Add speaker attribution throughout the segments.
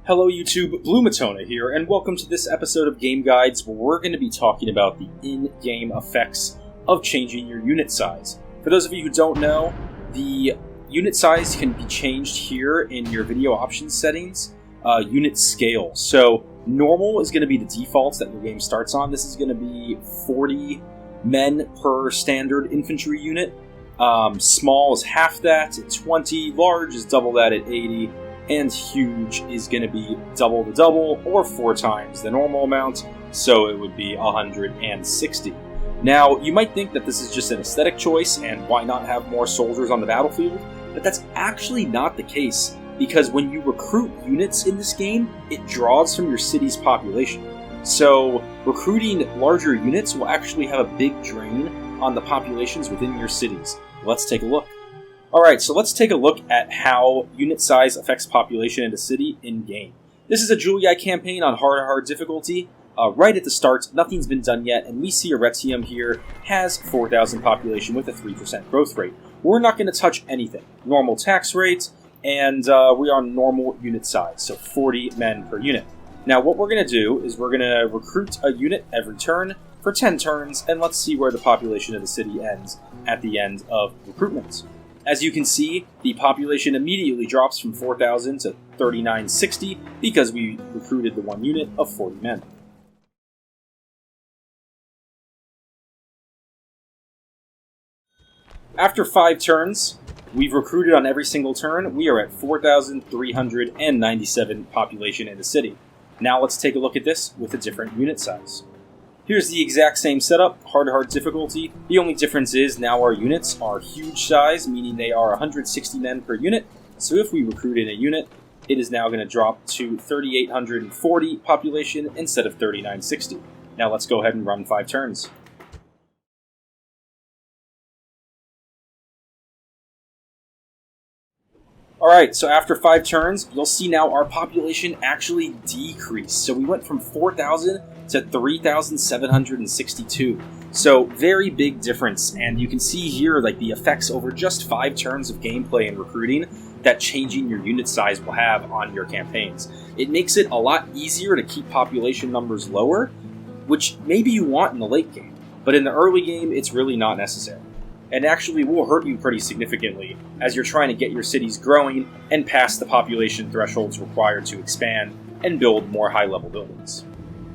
Speaker 1: Hello YouTube, BlueMatona here, and welcome to this episode of Game Guides where we're going to be talking about the in-game effects of changing your unit size. For those of you who don't know, the unit size can be changed here in your video options settings, unit scale. So normal is going to be the default that your game starts on. This is going to be 40 men per standard infantry unit. Small is half that at 20, large is double that at 80, and huge is going to be double the double, or 4 times the normal amount, so it would be 160. Now, you might think that this is just an aesthetic choice, and why not have more soldiers on the battlefield? But that's actually not the case, because when you recruit units in this game, it draws from your city's population. So, recruiting larger units will actually have a big drain on the populations within your cities. Let's take a look. Alright, so let's take a look at how unit size affects population in a city in-game. This is a Julia campaign on hard difficulty. Right at the start, nothing's been done yet, and we see Arretium here has 4,000 population with a 3% growth rate. We're not going to touch anything. Normal tax rate, and we are on normal unit size, so 40 men per unit. Now what we're going to do is we're going to recruit a unit every turn for 10 turns, and let's see where the population of the city ends at the end of recruitment. As you can see, the population immediately drops from 4,000 to 3,960 because we recruited the one unit of 40 men. After 5 turns, we've recruited on every single turn. We are at 4,397 population in the city. Now let's take a look at this with a different unit size. Here's the exact same setup, hard difficulty. The only difference is now our units are huge size, meaning they are 160 men per unit. So if we recruit in a unit, it is now going to drop to 3,840 population instead of 3,960. Now let's go ahead and run 5 turns. Alright, so after 5 turns, you'll see now our population actually decreased. So we went from 4,000 to 3,762. So very big difference, and you can see here like the effects over just 5 turns of gameplay and recruiting that changing your unit size will have on your campaigns. It makes it a lot easier to keep population numbers lower, which maybe you want in the late game, but in the early game it's really not necessary. And actually will hurt you pretty significantly as you're trying to get your cities growing and past the population thresholds required to expand and build more high-level buildings.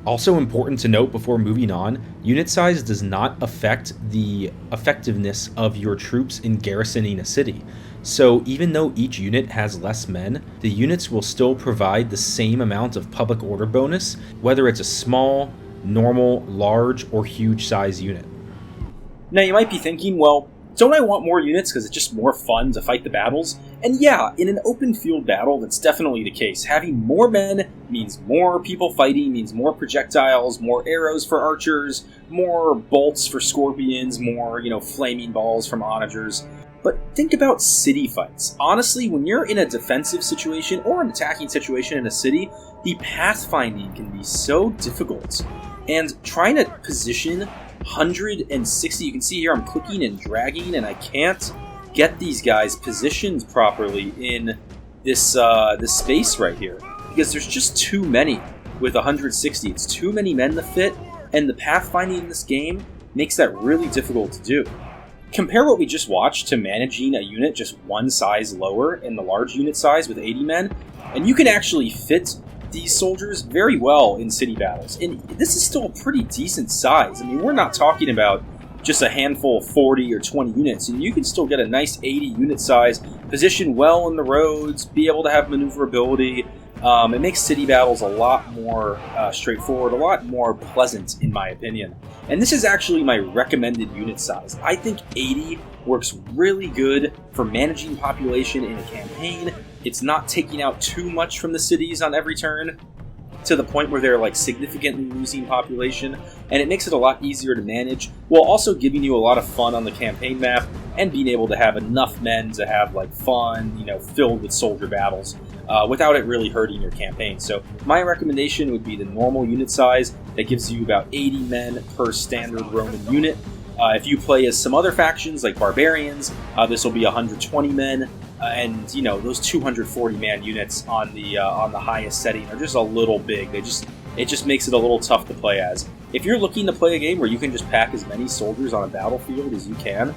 Speaker 2: Also important to note before moving on, unit size does not affect the effectiveness of your troops in garrisoning a city. So even though each unit has less men, the units will still provide the same amount of public order bonus, whether it's a small, normal, large, or huge size unit.
Speaker 1: Now you might be thinking, well, don't I want more units because it's just more fun to fight the battles? And yeah, in an open field battle, that's definitely the case. Having more men means more people fighting, means more projectiles, more arrows for archers, more bolts for scorpions, more, flaming balls from onagers. But think about city fights. Honestly, when you're in a defensive situation or an attacking situation in a city, the pathfinding can be so difficult. And trying to position 160, you can see here I'm clicking and dragging and I can't get these guys positioned properly in this space right here because there's just too many with 160. It's too many men to fit, and the pathfinding in this game makes that really difficult to do. Compare what we just watched to managing a unit just one size lower in the large unit size with 80 men, and you can actually fit these soldiers very well in city battles. And this is still a pretty decent size. I mean, we're not talking about just a handful of 40 or 20 units. And you can still get a nice 80 unit size, position well in the roads, be able to have maneuverability. It makes city battles a lot more straightforward, a lot more pleasant in my opinion. And this is actually my recommended unit size. I think 80 works really good for managing population in a campaign. It's not taking out too much from the cities on every turn to the point where they're like significantly losing population, and it makes it a lot easier to manage while also giving you a lot of fun on the campaign map and being able to have enough men to have like fun, filled with soldier battles without it really hurting your campaign. So my recommendation would be the normal unit size that gives you about 80 men per standard Roman unit. If you play as some other factions like barbarians, this will be 120 men. and you know those 240-man units on the highest setting are just a little big. It just makes it a little tough to play as. If you're looking to play a game where you can just pack as many soldiers on a battlefield as you can,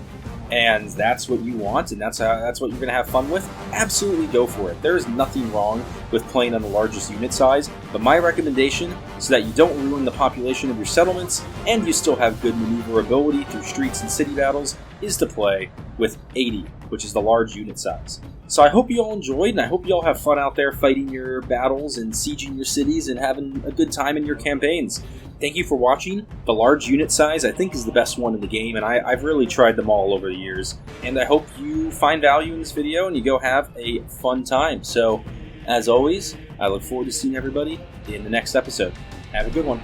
Speaker 1: and that's what you want, and that's what you're going to have fun with, absolutely go for it. There is nothing wrong with playing on the largest unit size, but my recommendation, so that you don't ruin the population of your settlements, and you still have good maneuverability through streets and city battles, is to play with 80, which is the large unit size. So I hope you all enjoyed, and I hope you all have fun out there fighting your battles and sieging your cities and having a good time in your campaigns. Thank you for watching. The large unit size, I think, is the best one in the game, and I've really tried them all over the years. And I hope you find value in this video and you go have a fun time. So, as always, I look forward to seeing everybody in the next episode. Have a good one.